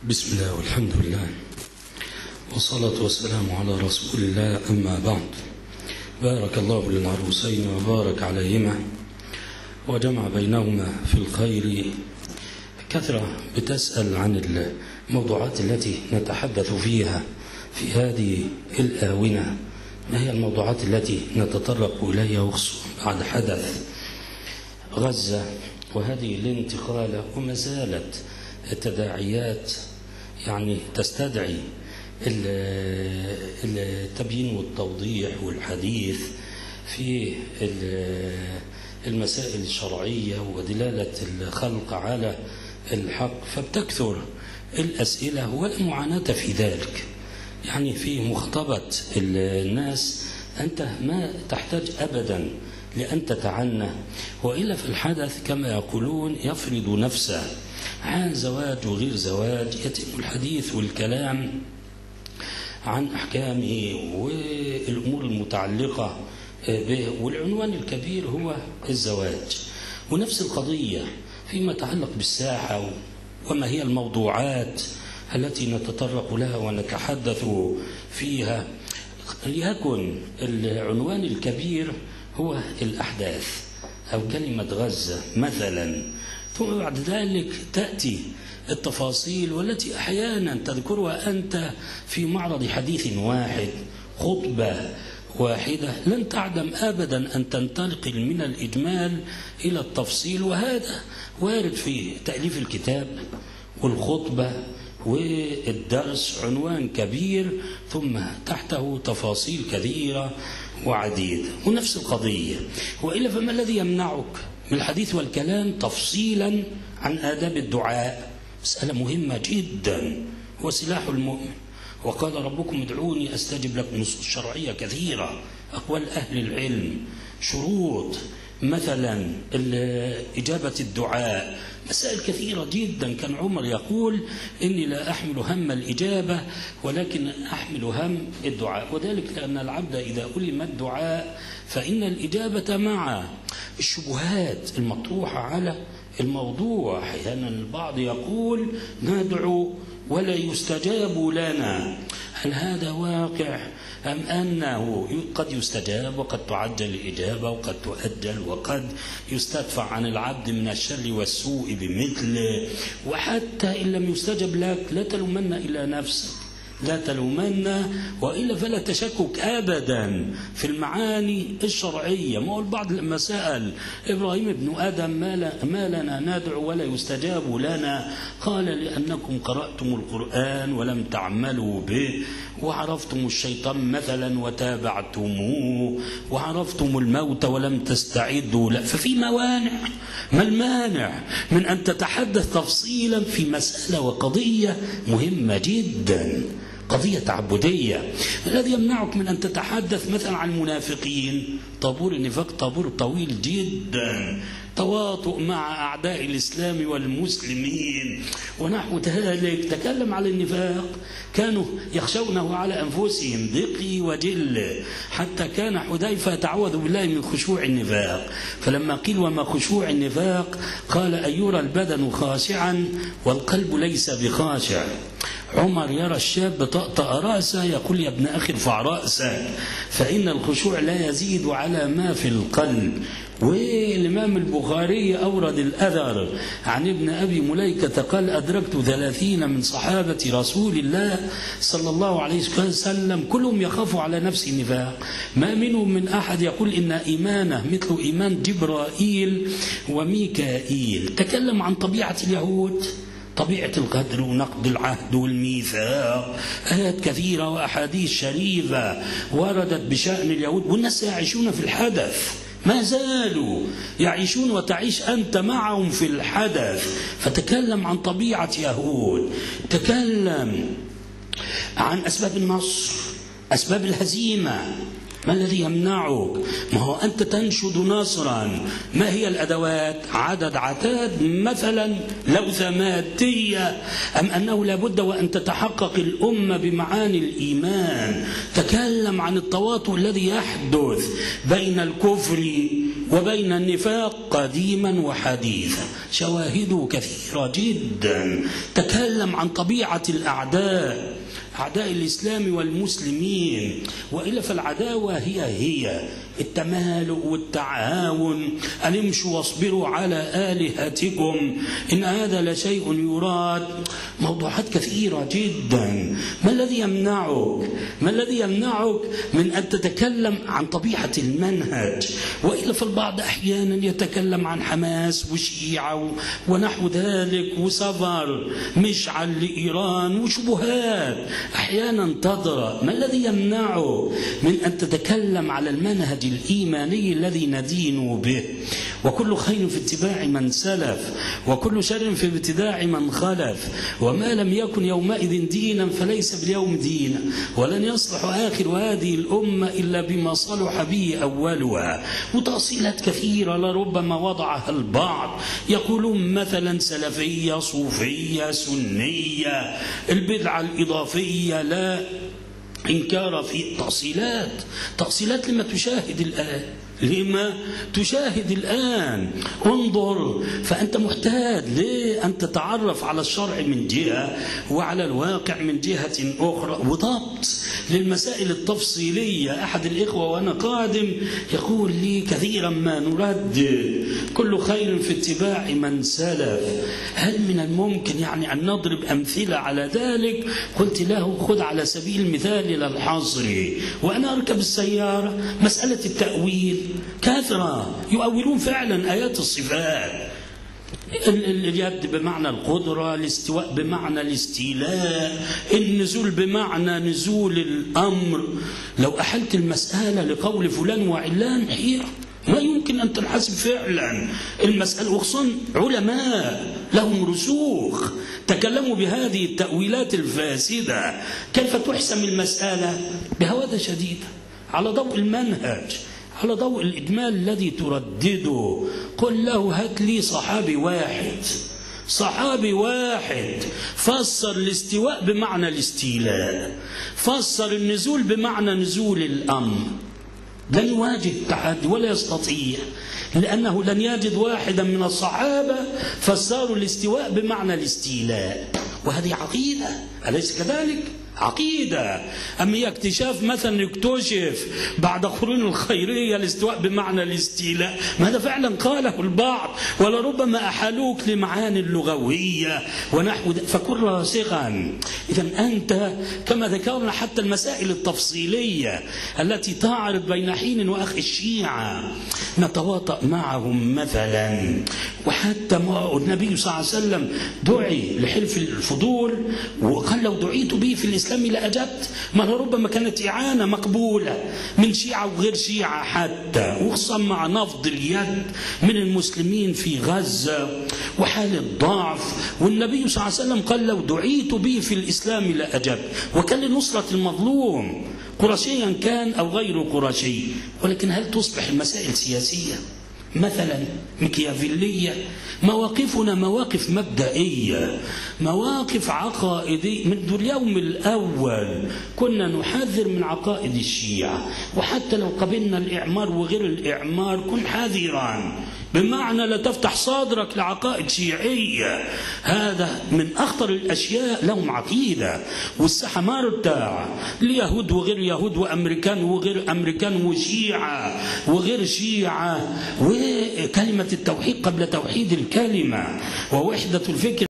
بسم الله والحمد لله والصلاة والسلام على رسول الله، أما بعد. بارك الله للعروسين وبارك عليهما وجمع بينهما في الخير. كثرة بتسأل عن الموضوعات التي نتحدث فيها في هذه الآونة، ما هي الموضوعات التي نتطرق إليها وخصوصا بعد حدث غزة وهذه الانتقالة، وما زالت التداعيات تستدعي التبيين والتوضيح والحديث في المسائل الشرعية ودلالة الخلق على الحق، فبتكثر الأسئلة والمعاناة في ذلك. في مخاطبة الناس أنت ما تحتاج أبدا لأن تتعنى، وإلا في الحدث كما يقولون يفرض نفسه عن زواج وغير زواج، يتم الحديث والكلام عن أحكامه والأمور المتعلقة به، والعنوان الكبير هو الزواج. ونفس القضية فيما يتعلق بالساحة وما هي الموضوعات التي نتطرق لها ونتحدث فيها، ليكن العنوان الكبير هو الأحداث أو كلمة غزة مثلا، ثم بعد ذلك تأتي التفاصيل والتي أحيانا تذكرها أنت في معرض حديث واحد، خطبة واحدة، لن تعدم أبدا أن تنتقل من الإجمال إلى التفصيل، وهذا وارد في تأليف الكتاب والخطبة والدرس، عنوان كبير ثم تحته تفاصيل كثيرة وعديدة. ونفس القضية، وإلا فما الذي يمنعك من الحديث والكلام تفصيلا عن آداب الدعاء؟ مسألة مهمة جدا وسلاح المؤمن. وقال ربكم ادعوني أستجب لكم، نصوص شرعية كثيرة، أقوال أهل العلم، شروط مثلا إجابة الدعاء، مسائل كثيرة جدا. كان عمر يقول إني لا أحمل هم الإجابة ولكن أحمل هم الدعاء، وذلك لأن العبد إذا ألم الدعاء فإن الإجابة مع الشبهات المطروحة على الموضوع. أحيانا البعض يقول ندعو ولا يستجاب لنا، هل هذا واقع أم أنه قد يستجاب وقد تعجل الإجابة وقد تؤجل وقد يستدفع عن العبد من الشر والسوء بمثله؟ وحتى إن لم يستجب لك لا تلومن إلا نفسك، لا تلومن، وإلا فلا تشكك أبدا في المعاني الشرعية. ما هو البعض لما سأل إبراهيم بن آدم ما لنا ندعو ولا يستجاب لنا، قال لأنكم قرأتم القرآن ولم تعملوا به، وعرفتم الشيطان مثلا وتابعتموه، وعرفتم الموت ولم تستعدوا له. ففي موانع، ما المانع من أن تتحدث تفصيلا في مسألة وقضية مهمة جدا، قضية تعبدية؟ الذي يمنعك من أن تتحدث مثلا عن المنافقين؟ طابور النفاق طابور طويل جدا، تواطؤ مع أعداء الإسلام والمسلمين ونحو ذلك. تكلم على النفاق، كانوا يخشونه على أنفسهم دقي وجل، حتى كان حذيفة يتعوذ بالله من خشوع النفاق، فلما قيل وما خشوع النفاق قال أن يرى البدن خاشعا والقلب ليس بخاشع. عمر يرى الشاب طأطأ رأسه يقول يا ابن أخي ارفع رأسك، فإن الخشوع لا يزيد على ما في القلب. والإمام البخاري أورد الأثر عن ابن أبي مليكة قال أدركت 30 من صحابة رسول الله صلى الله عليه وسلم كلهم يخاف على نفس النفاق، ما منهم من أحد يقول إن إيمانه مثل إيمان جبرائيل وميكائيل. تكلم عن طبيعة اليهود، طبيعة القدر ونقض العهد والميثاق، آيات كثيرة وأحاديث شريفة وردت بشأن اليهود، والناس يعيشون في الحدث، ما زالوا يعيشون وتعيش أنت معهم في الحدث. فتكلم عن طبيعة يهود، تكلم عن أسباب النصر، أسباب الهزيمة. ما الذي يمنعك؟ ما هو أنت تنشد نصرا، ما هي الأدوات؟ عدد عتاد مثلا، لوثة مادية، أم أنه لابد وأن تتحقق الأمة بمعاني الإيمان؟ تكلم عن التواطؤ الذي يحدث بين الكفر وبين النفاق قديما وحديثا. شواهده كثيرة جدا. تكلم عن طبيعة الأعداء، أعداء الإسلام والمسلمين، وإلا فالعداوة هي التمالؤ والتعاون. أن امشوا واصبروا على آلهتكم إن هذا لشيء يراد. موضوعات كثيرة جدا. ما الذي يمنعك من أن تتكلم عن طبيعة المنهج؟ وإلا فالبعض أحيانا يتكلم عن حماس وشيعة ونحو ذلك وسفر مشعل لإيران وشبهات أحيانا تضرأ. ما الذي يمنعه من أن تتكلم على المنهج الإيماني الذي ندين به؟ وكل خير في اتباع من سلف، وكل شر في ابتداع من خلف، وما لم يكن يومئذ دينا فليس باليوم دينا، ولن يصلح آخر هذه الأمة إلا بما صلح به أولها. وتأصيلات كثيرة لربما وضعها البعض، يقولون مثلا سلفية، صوفية، سنية، البدعة الإضافية لا إنكار في تأصيلات لما تشاهد الآن. انظر، فأنت محتاج لأن تتعرف على الشرع من جهة وعلى الواقع من جهة أخرى، وضبط للمسائل التفصيلية. أحد الإخوة وأنا قادم يقول لي كثيرا ما نردد كل خير في اتباع من سلف. هل من الممكن يعني أن نضرب أمثلة على ذلك؟ قلت له خذ على سبيل المثال إلى الحصر. وأنا أركب السيارة، مسألة التأويل كثرة، يؤولون فعلا آيات الصفات. اليد بمعنى القدرة، الاستواء بمعنى الاستيلاء، النزول بمعنى نزول الأمر. لو أحلت المسألة لقول فلان وعلان حيرة، ما يمكن أن تنحسب فعلا المسألة. وخصوصا علماء لهم رسوخ تكلموا بهذه التأويلات الفاسدة. كيف تحسم المسألة؟ بهوادة شديدة على ضوء المنهج، على ضوء الإجمال الذي تردده. قل له هات لي صحابي واحد فسر الاستواء بمعنى الاستيلاء، فسر النزول بمعنى نزول الأمر. لن يواجه التحدي ولا يستطيع، لأنه لن يجد واحدا من الصحابة فسروا الاستواء بمعنى الاستيلاء. وهذه عقيدة، أليس كذلك؟ عقيدة. أما اكتشاف مثلا يكتشف بعد قرون الخيرية الاستواء بمعنى الاستيلاء، ماذا فعلا قاله البعض، ولربما أحالوك لمعاني اللغوية ونحو فكن راسخا. إذا أنت كما ذكرنا حتى المسائل التفصيلية التي تعرض بين حين وأخ الشيعة نتواطأ معهم مثلا. وحتى النبي صلى الله عليه وسلم دعي لحلف الفضول وقال لو دعيت به في الإسلام لأجبت. ما ربما كانت إعانة مقبولة من شيعة وغير شيعة حتى، وخصوصا مع نفض اليد من المسلمين في غزة وحال الضعف. والنبي صلى الله عليه وسلم قال لو دعيت به في الإسلام لأجبت، وكان لنصرة المظلوم قرشيا كان أو غير قرشي. ولكن هل تصبح المسائل سياسية مثلا مكيافيلية؟ مواقفنا مواقف مبدئية، مواقف عقائدية. منذ اليوم الأول كنا نحذر من عقائد الشيعة، وحتى لو قبلنا الإعمار وغير الإعمار كن حذرا، بمعنى لا تفتح صدرك لعقائد شيعية. هذا من أخطر الأشياء. لهم عقيدة والساحة ما ارتاع، اليهود وغير يهود، وأمريكان وغير أمريكان، وشيعة وغير شيعة، وكلمة التوحيد قبل توحيد الكلمة، ووحدة الفكر